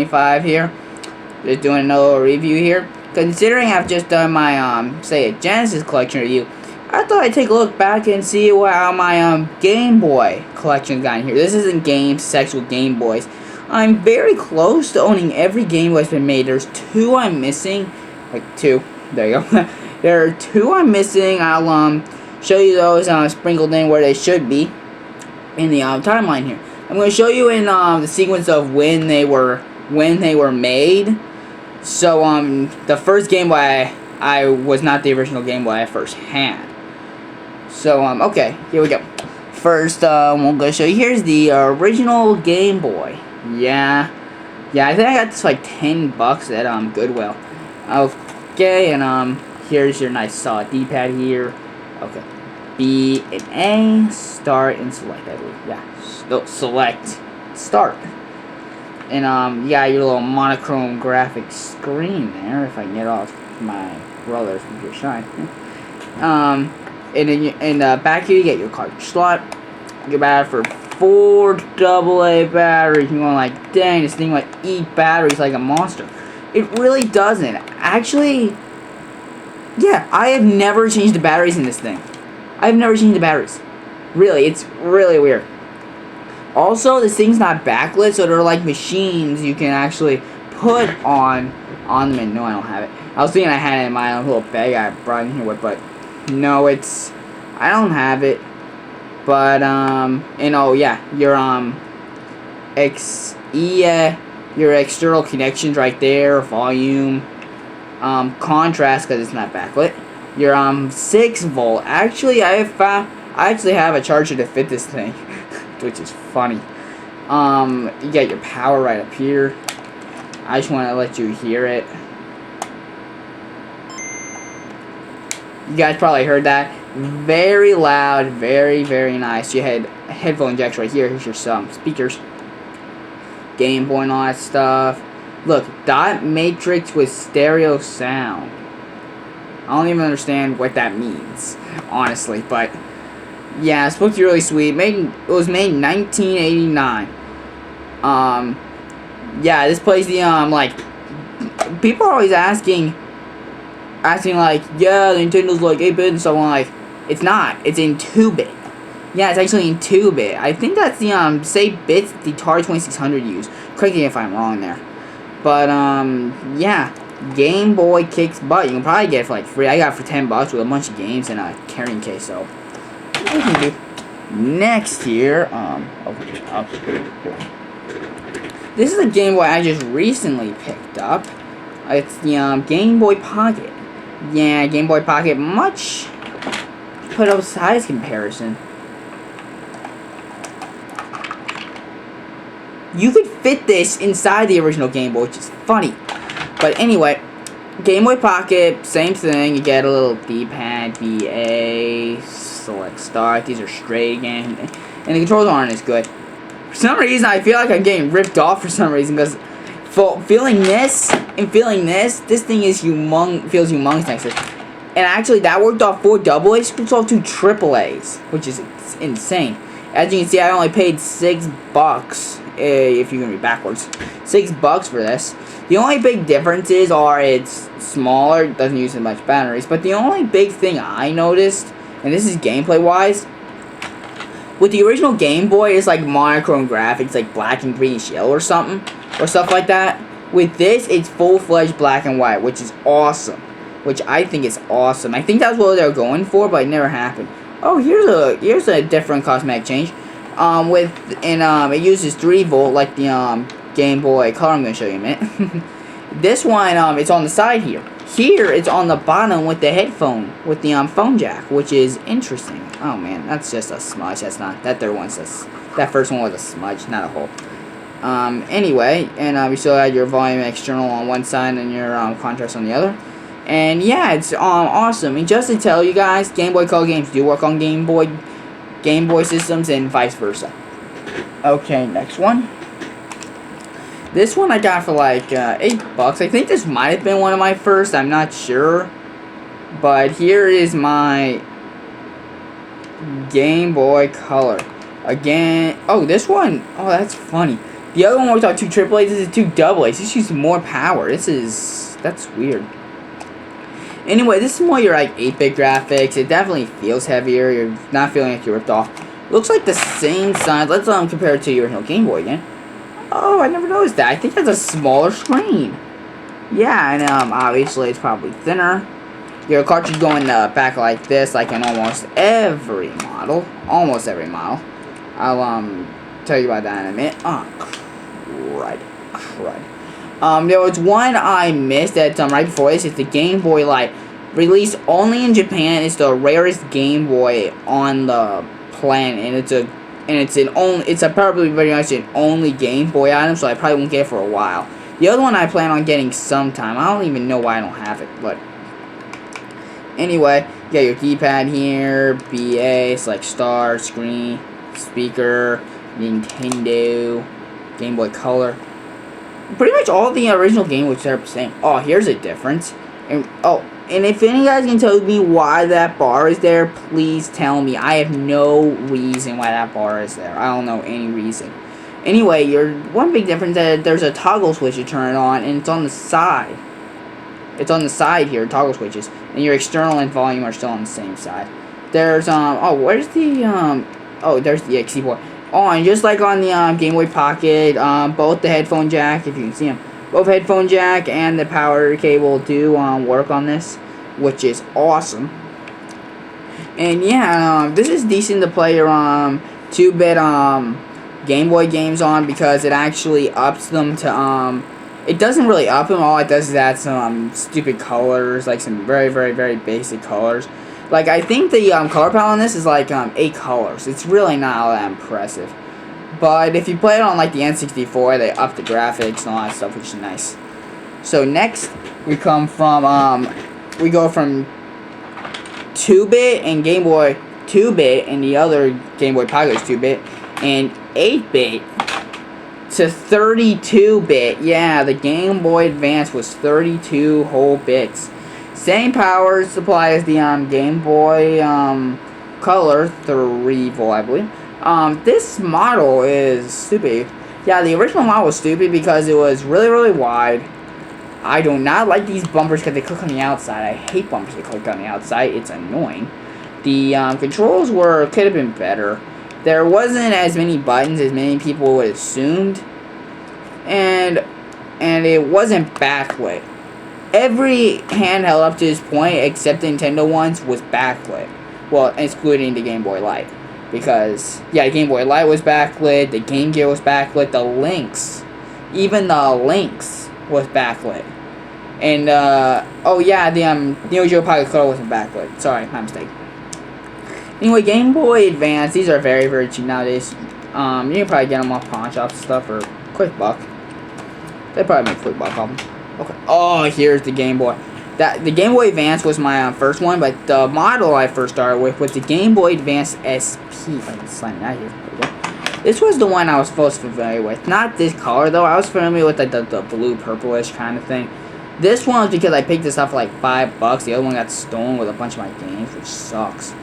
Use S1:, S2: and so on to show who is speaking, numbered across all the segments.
S1: 25 here. Just doing another review here. Considering I've just done my say a Genesis collection review, I thought I'd take a look back and see how my Game Boy collection got in here. This isn't games, sexual Game Boys. I'm very close to owning every Game Boy that's been made. There's two I'm missing. Like two. There you go. There are two I'm missing. I'll show you those sprinkled in where they should be in the timeline here. I'm going to show you in the sequence of when they were made. So the first Game Boy I was not the original Game Boy I first had. So okay, here we go. First I'm going to show you. Here's the original Game Boy. Yeah, I think I got this for like $10 at Goodwill. Okay, and here's your nice solid D-pad here. Okay, B and A, start and select. I believe. Yeah, select, start. And you got your little monochrome graphic screen there. If I can get off my brother's computer shine. And in the back here you get your cartridge slot. You got for 4 AA batteries. You're going like, dang, this thing might eat batteries like a monster. It really doesn't. Actually, yeah, I have never changed the batteries in this thing. I've never changed the batteries. Really, it's really weird. Also, this thing's not backlit, so they're like machines you can actually put on them. And no, I don't have it. I was thinking I had it in my own little bag I brought in here with, but no, I don't have it. But and oh yeah, your your external connections right there, volume, contrast because it's not backlit. Your 6 volt. Actually, I actually have a charger to fit this thing, which is funny. You got your power right up here. I just want to let you hear it. You guys probably heard that. Very loud, very, very nice. You had headphone jacks right here. Here's your speakers. Game Boy and all that stuff. Look, dot matrix with stereo sound. I don't even understand what that means, honestly, but yeah, it's supposed to be really sweet. It was made in 1989. Yeah, this plays the like, people are always asking like, yeah, the Nintendo's like 8-bit and so on. Like, it's not. It's in 2-bit. Yeah, it's actually in 2-bit. I think that's the say bits the Atari 2600 used. Correct me if I'm wrong there. But yeah, Game Boy kicks butt. You can probably get it for like free. I got it for $10 with a bunch of games and a carrying case. So what we can do next here, this is a Game Boy I just recently picked up. It's the Game Boy Pocket. Yeah, Game Boy Pocket, much put up size comparison. You could fit this inside the original Game Boy, which is funny. But anyway, Game Boy Pocket, same thing. You get a little D-pad, BA, select start. These are straight again. And the controls aren't as good. For some reason, I feel like I'm getting ripped off for some reason. Because feeling this and feeling this thing is feels humongous next to it. And actually, that worked off 4 AA's, it's off 2 AA's, which is insane. As you can see, I only paid $6. If you're gonna be backwards, $6 for this. The only big differences are it's smaller, it doesn't use as much batteries. But the only big thing I noticed, and this is gameplay wise, with the original Game Boy, it's like monochrome graphics, like black and greenish yellow or something, or stuff like that. With this, it's full-fledged black and white, which is awesome. Which I think is awesome. I think that's what they're going for, but it never happened. Oh, here's a different cosmetic change. It uses 3 volt like the Game Boy Color I'm gonna show you in a minute. This one it's on the side here. Here it's on the bottom with the headphone with the phone jack, which is interesting. Oh man, that's just a smudge. That's not that third one's that first one was a smudge, not a hole. Anyway, and you still have your volume external on one side and your contrast on the other. And yeah, it's awesome. And just to tell you guys, Game Boy Color games do work on Game Boy systems and vice versa. Okay, next one. This one I got for like $8. I think this might have been one of my first. I'm not sure. But here is my Game Boy Color. Again. Oh, this one. Oh, that's funny. The other one works on 2 AAAs. This is 2 AA's. This uses more power. That's weird. Anyway, this is more your like 8-bit graphics. It definitely feels heavier. You're not feeling like you're ripped off. Looks like the same size. Let's compare it to your original Game Boy again. Oh, I never noticed that. I think it has a smaller screen. Yeah, and obviously it's probably thinner. Your cartridge going back like this, like in almost every model. Almost every model. I'll tell you about that in a minute. Oh, crud. There was one I missed that right before this. It's the Game Boy Light, released only in Japan. It's the rarest Game Boy on the planet, and it's probably very much an only Game Boy item, so I probably won't get it for a while. The other one I plan on getting sometime. I don't even know why I don't have it, but anyway, you got your D-pad here, BA, select start, screen, speaker, Nintendo, Game Boy Color. Pretty much all the original Game Boys are the same. Oh, here's a difference. And if any guys can tell me why that bar is there, please tell me. I have no reason why that bar is there. I don't know any reason. Anyway, one big difference is that there's a toggle switch to turn it on, and it's on the side. It's on the side here, toggle switches, and your external and volume are still on the same side. There's where's the there's the keyboard. Oh, and just like on the Game Boy Pocket, both the headphone jack, if you can see them, both headphone jack and the power cable do work on this, which is awesome. And yeah, this is decent to play your 2-bit Game Boy games on, because it actually ups them to it doesn't really up them. All it does is add some stupid colors, like some very, very, very basic colors. Like, I think the color palette on this is like 8 colors. It's really not all that impressive. But if you play it on like the N64, they up the graphics and all that stuff, which is nice. So next, we go from 2-bit and Game Boy 2-bit, and the other Game Boy Pocket is 2-bit, and 8-bit to 32-bit. Yeah, the Game Boy Advance was 32 whole bits. Same power supply as the Game Boy Color, 3 volt, I believe. This model is stupid. Yeah, the original model was stupid because it was really, really wide. I do not like these bumpers because they click on the outside. I hate bumpers that click on the outside. It's annoying. The controls could have been better. There wasn't as many buttons as many people would have assumed, and it wasn't backlit. Every handheld up to this point, except the Nintendo ones, was backlit. Well, excluding the Game Boy Light, because yeah, the Game Boy Light was backlit, the Game Gear was backlit, the Lynx, even the Lynx was backlit, and oh yeah, the Neo Geo Pocket Color wasn't backlit. Sorry, my mistake. Anyway, Game Boy Advance, these are very, very cheap nowadays. You can probably get them off pawn shops and stuff for quick buck. They probably make quick buck off them. Okay. Oh, here's the Game Boy. The Game Boy Advance was my first one, but the model I first started with was the Game Boy Advance SP. If I can slide that here. This was the one I was most familiar with. Not this color though. I was familiar with like the blue purplish kind of thing. This one was because I picked this up for like $5. The other one got stolen with a bunch of my games, which sucks.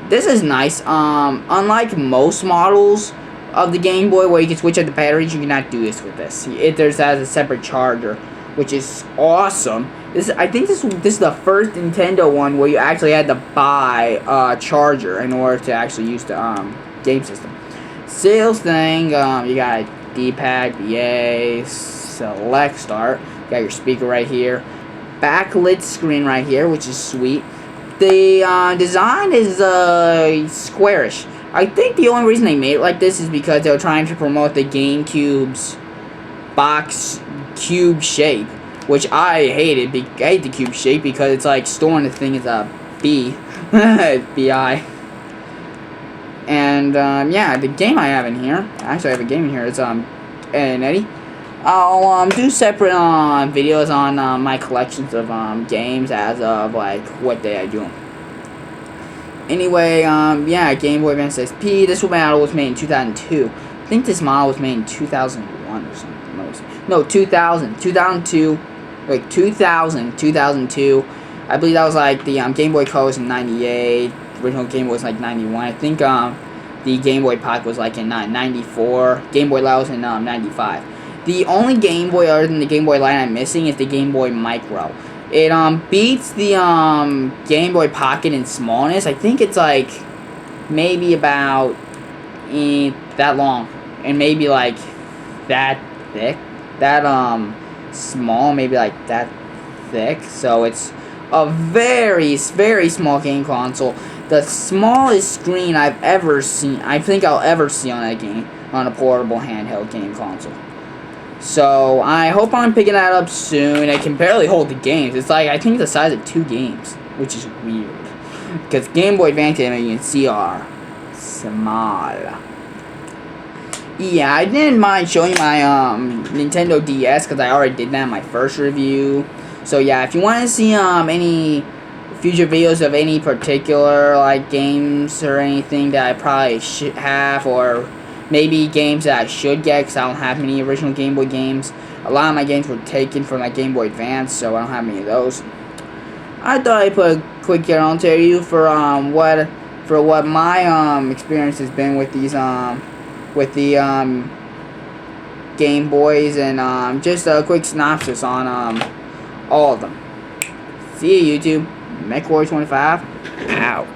S1: This is nice. Unlike most models of the Game Boy where you can switch out the batteries, you cannot do this with this. There's a separate charger, which is awesome. I think this is the first Nintendo one where you actually had to buy a charger in order to actually use the game system. Sales thing, you got a D-pad, BA, select start. You got your speaker right here. Backlit screen right here, which is sweet. The design is squarish. I think the only reason they made it like this is because they were trying to promote the GameCube's box cube shape, which I hated. I hate the cube shape because it's like storing the thing as a B, B-I. And yeah, the game I have in here, actually I have a game in here, it's Eddie. I'll do separate videos on my collections of games as of like what day I do them. Anyway, yeah, Game Boy Advance SP. This model was made in 2002. I think this model was made in 2001 or something. No, 2000, 2002, like 2000, 2002. I believe that was like the Game Boy Color was in 98. Original Game Boy was like 91. I think The Game Boy Pocket was like in 94. Game Boy Light was in 95. The only Game Boy other than the Game Boy Light I'm missing is the Game Boy Micro. It beats the Game Boy Pocket in smallness. I think it's like maybe about that long and maybe like that thick. That small, maybe like that thick. So it's a very small game console. The smallest screen I've ever seen. I think I'll ever see on that game on a portable handheld game console. So I hope I'm picking that up soon. I can barely hold the games. It's like I think the size of 2 games, which is weird because Game Boy Advance games you can see are small. Yeah, I didn't mind showing you my Nintendo DS because I already did that in my first review. So yeah, if you want to see any future videos of any particular like games or anything that I probably should have, or maybe games that I should get because I don't have many original Game Boy games. A lot of my games were taken from my Game Boy Advance, so I don't have many of those. I thought I'd put a quick video on to you for what my experience has been with these with the Game Boys, and just a quick synopsis on all of them. See you, YouTube. MechWarrior25 out.